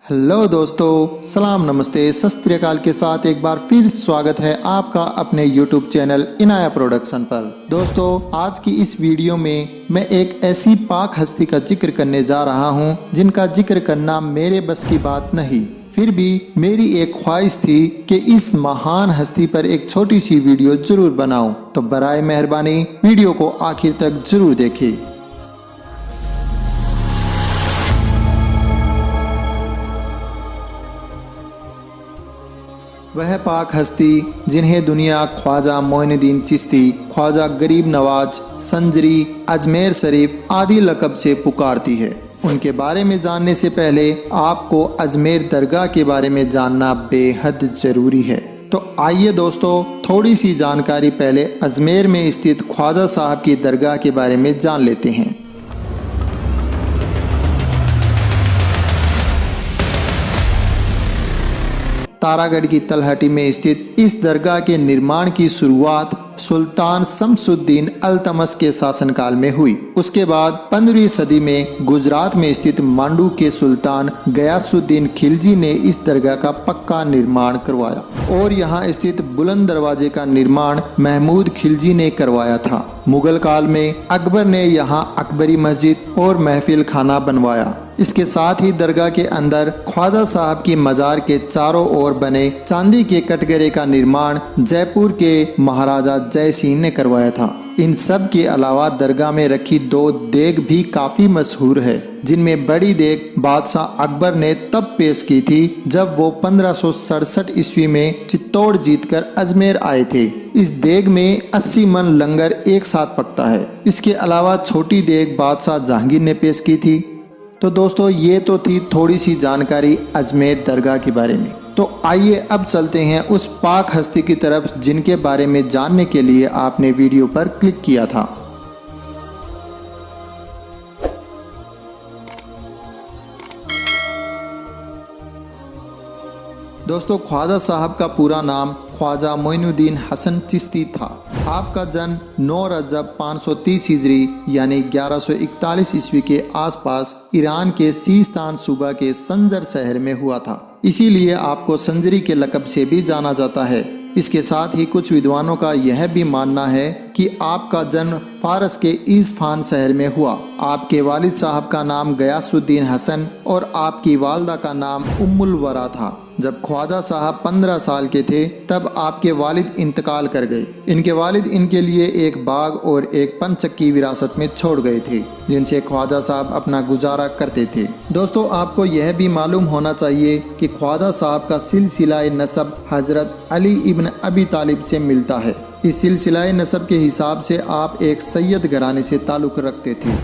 Hello दोस्तों, सलाम नमस्ते सत श्री अकाल के साथ एक बार फिर स्वागत है आपका अपने YouTube चैनल इनाया प्रोडक्शन पर। दोस्तों, आज की इस वीडियो में मैं एक ऐसी पाक हस्ती का जिक्र करने जा रहा हूं जिनका जिक्र करना मेरे बस की बात नहीं, फिर भी मेरी एक ख्वाहिश थी कि इस महान हस्ती पर एक छोटी सी वीडियो जरूर बनाऊं। तो बराए मेहरबानी वीडियो को आखिर तक जरूर देखें। वह पाक हस्ती जिन्हें दुनिया ख्वाजा मोइनुद्दीन चिश्ती, ख्वाजा गरीब नवाज, संजरी, अजमेर शरीफ आदि लक़ब से पुकारती है। उनके बारे में जानने से पहले आपको अजमेर दरगाह के बारे में जानना बेहद ज़रूरी है। तो आइए दोस्तों, थोड़ी सी जानकारी पहले अजमेर में स्थित ख्वाजा साहब की दरगाह के बारे में जान लेते हैं। तारागढ़ की तलहटी में स्थित इस दरगाह के निर्माण की शुरुआत सुल्तान शमसुद्दीन अल्तमश के शासनकाल में हुई। उसके बाद 15वीं सदी में गुजरात में स्थित मांडू के सुल्तान गयासुद्दीन खिलजी ने इस दरगाह का पक्का निर्माण करवाया और यहाँ स्थित बुलंद दरवाजे का निर्माण महमूद खिलजी ने करवाया था। मुगल काल में अकबर ने यहाँ अकबरी मस्जिद और महफिल खाना बनवाया। इसके साथ ही दरगाह के अंदर ख्वाजा साहब की मजार के चारों ओर बने चांदी के कटघरे का निर्माण जयपुर के महाराजा जय सिंह ने करवाया था। इन सब के अलावा दरगाह में रखी 2 देग भी काफी मशहूर है, जिनमें बड़ी देग बादशाह अकबर ने तब पेश की थी जब वो 1567 ईस्वी में चित्तौड़ जीतकर अजमेर आए थे। इस देग में 80 मन लंगर एक साथ पकता है। इसके अलावा छोटी देग बादशाह जहांगीर ने पेश की थी। तो दोस्तों, ये तो थी थोड़ी सी जानकारी अजमेर दरगाह के बारे में। तो आइए अब चलते हैं उस पाक हस्ती की तरफ जिनके बारे में जानने के लिए आपने वीडियो पर क्लिक किया था। दोस्तों, ख्वाजा साहब का पूरा नाम ख्वाजा मोइनुद्दीन हसन चिश्ती था। आपका जन्म 9 रजब 530 हिजरी यानी 1141 ईस्वी के आसपास ईरान के सीस्तान सूबा के संजर शहर में हुआ था। इसीलिए आपको संजरी के लक़ब से भी जाना जाता है। इसके साथ ही कुछ विद्वानों का यह भी मानना है कि आपका जन्म फारस के इस्फहान शहर में हुआ। आपके वालिद साहब का नाम गयासुद्दीन हसन और आपकी वालदा का नाम उम्मुल वरा था। जब ख्वाजा साहब 15 साल के थे तब आपके वालिद इंतकाल कर गए। इनके वालिद इनके लिए एक बाग और एक पंचक्की विरासत में छोड़ गए थे, जिनसे ख्वाजा साहब अपना गुजारा करते थे। दोस्तों, आपको यह भी मालूम होना चाहिए कि ख्वाजा साहब का सिलसिला नसब हजरत अली इब्न अबी तालिब से मिलता है। इस सिलसिला नसब के हिसाब से आप एक सैयद घराने से ताल्लुक़ रखते थे।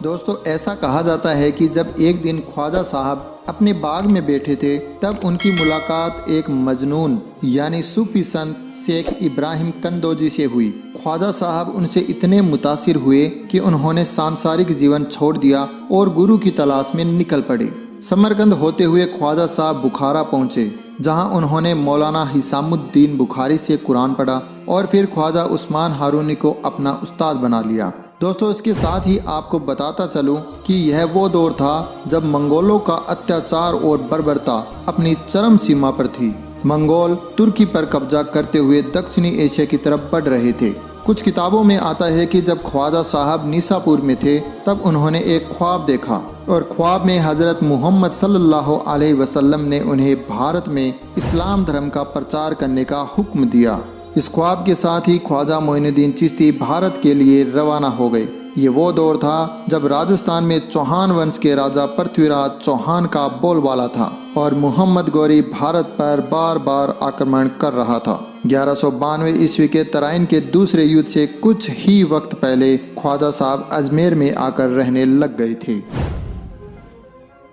दोस्तों, ऐसा कहा जाता है कि जब एक दिन ख्वाजा साहब अपने बाग में बैठे थे तब उनकी मुलाकात एक मजनून यानी सूफी संत शेख इब्राहिम कंदोजी से हुई। ख्वाजा साहब उनसे इतने मुतासिर हुए कि उन्होंने सांसारिक जीवन छोड़ दिया और गुरु की तलाश में निकल पड़े। समरकंद होते हुए ख्वाजा साहब बुखारा पहुँचे, जहाँ उन्होंने मौलाना हिसामुद्दीन बुखारी से कुरान पढ़ा और फिर ख्वाजा उस्मान हारूनी को अपना उस्ताद बना लिया। दोस्तों, इसके साथ ही आपको बताता चलूं कि यह वो दौर था जब मंगोलों का अत्याचार और बर्बरता अपनी चरम सीमा पर थी। मंगोल तुर्की पर कब्जा करते हुए दक्षिणी एशिया की तरफ बढ़ रहे थे। कुछ किताबों में आता है कि जब ख्वाजा साहब निसापुर में थे तब उन्होंने एक ख्वाब देखा और ख्वाब में हजरत मोहम्मद सल्लल्लाहु अलैहि वसल्लम ने उन्हें भारत में इस्लाम धर्म का प्रचार करने का हुक्म दिया। इस ख्वाब के साथ ही ख्वाजा मोइनुद्दीन चिश्ती भारत के लिए रवाना हो गए। ये वो दौर था जब राजस्थान में चौहान वंश के राजा पृथ्वीराज चौहान का बोलबाला था और मोहम्मद गौरी भारत पर बार बार आक्रमण कर रहा था। 1192 ईस्वी के तराइन के दूसरे युद्ध से कुछ ही वक्त पहले ख्वाजा साहब अजमेर में आकर रहने लग गए थे।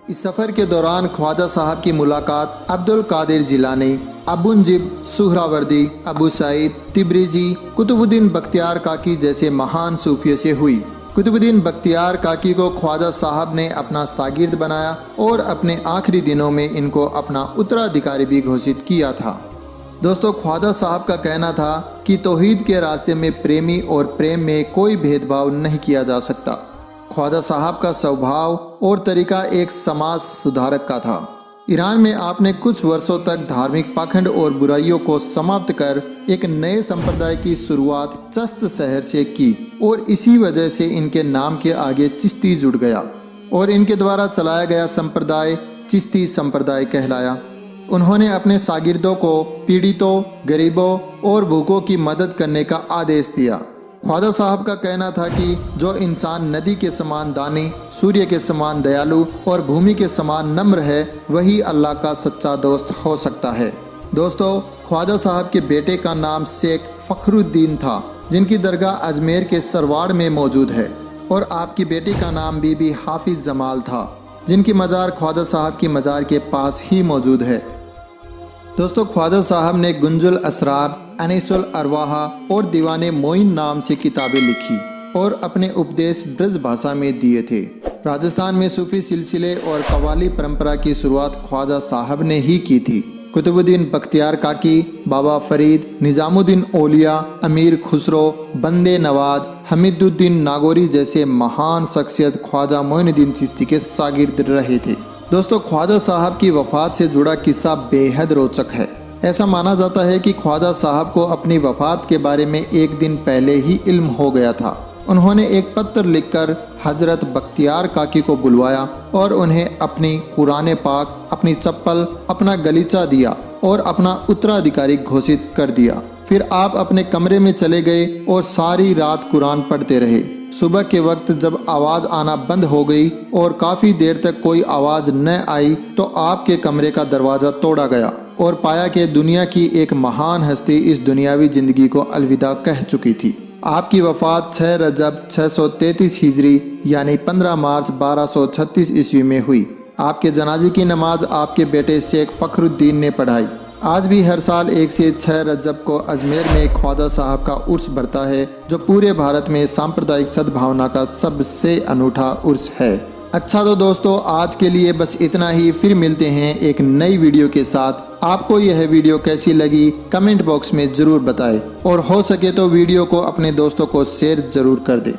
इस सफ़र के दौरान ख्वाजा साहब की मुलाकात अब्दुल कादिर जिलानी, अबुनजिब सुहरावर्दी, अबू सईद तिब्रिजी, कुतुबुद्दीन बख्तियार काकी जैसे महान सूफियों से हुई। कुतुबुद्दीन बख्तियार काकी को ख्वाजा साहब ने अपना शागिर्द बनाया और अपने आखिरी दिनों में इनको अपना उत्तराधिकारी भी घोषित किया था। दोस्तों, ख्वाजा साहब का कहना था कि तौहीद के रास्ते में प्रेमी और प्रेम में कोई भेदभाव नहीं किया जा सकता। ख्वाजा साहब का स्वभाव और तरीका एक समाज सुधारक का था। ईरान में आपने कुछ वर्षों तक धार्मिक पाखंड और बुराइयों को समाप्त कर एक नए संप्रदाय की शुरुआत चश्त शहर से की और इसी वजह से इनके नाम के आगे चिश्ती जुड़ गया और इनके द्वारा चलाया गया संप्रदाय चिश्ती संप्रदाय कहलाया। उन्होंने अपने शागिर्दों को पीड़ितों, गरीबों और भूखों की मदद करने का आदेश दिया। ख्वाजा साहब का कहना था कि जो इंसान नदी के समान दानी, सूर्य के समान दयालु और भूमि के समान नम्र है, वही अल्लाह का सच्चा दोस्त हो सकता है। दोस्तों, ख्वाजा साहब के बेटे का नाम शेख फखरुद्दीन था, जिनकी दरगाह अजमेर के सरवाड़ में मौजूद है, और आपकी बेटी का नाम बीबी हाफिज जमाल था, जिनकी मज़ार ख्वाजा साहब की मज़ार के पास ही मौजूद है। दोस्तों, ख्वाजा साहब ने गुंजुल असरार, अनीसुल अरवाहा और दीवाने मोइन नाम से किताबें लिखी और अपने उपदेश ब्रज भाषा में दिए थे। राजस्थान में सूफी सिलसिले और कव्वाली परंपरा की शुरुआत ख्वाजा साहब ने ही की थी। कुतुबुद्दीन बख्तियार काकी, बाबा फरीद, निजामुद्दीन औलिया, अमीर खुसरो, बंदे नवाज, हमीदुद्दीन नागौरी जैसे महान शख्सियत ख्वाजा मोइनुद्दीन चिश्ती के शागिर्द रहे थे। दोस्तों, ख्वाजा साहब की वफ़ात से जुड़ा किस्सा बेहद रोचक है। ऐसा माना जाता है कि ख्वाजा साहब को अपनी वफ़ात के बारे में एक दिन पहले ही इल्म हो गया था। उन्होंने एक पत्र लिखकर हजरत बख्तियार काकी को बुलवाया और उन्हें अपनी कुरान पाक, अपनी चप्पल, अपना गलीचा दिया और अपना उत्तराधिकारी घोषित कर दिया। फिर आप अपने कमरे में चले गए और सारी रात कुरान पढ़ते रहे। सुबह के वक्त जब आवाज़ आना बंद हो गई और काफ़ी देर तक कोई आवाज़ न आई तो आपके कमरे का दरवाज़ा तोड़ा गया और पाया कि दुनिया की एक महान हस्ती इस दुनियावी ज़िंदगी को अलविदा कह चुकी थी। आपकी वफ़ात 6 रजब 633 हिजरी यानी 15 मार्च 1236 ईस्वी में हुई। आपके जनाजे की नमाज आपके बेटे शेख फखरुद्दीन ने पढ़ाई। आज भी हर साल 1 से 6 रजब को अजमेर में ख्वाजा साहब का उर्स बढ़ता है, जो पूरे भारत में सांप्रदायिक सद्भावना का सबसे अनूठा उर्स है। अच्छा तो दोस्तों, आज के लिए बस इतना ही। फिर मिलते हैं एक नई वीडियो के साथ। आपको यह वीडियो कैसी लगी कमेंट बॉक्स में ज़रूर बताएं और हो सके तो वीडियो को अपने दोस्तों को शेयर ज़रूर कर दें।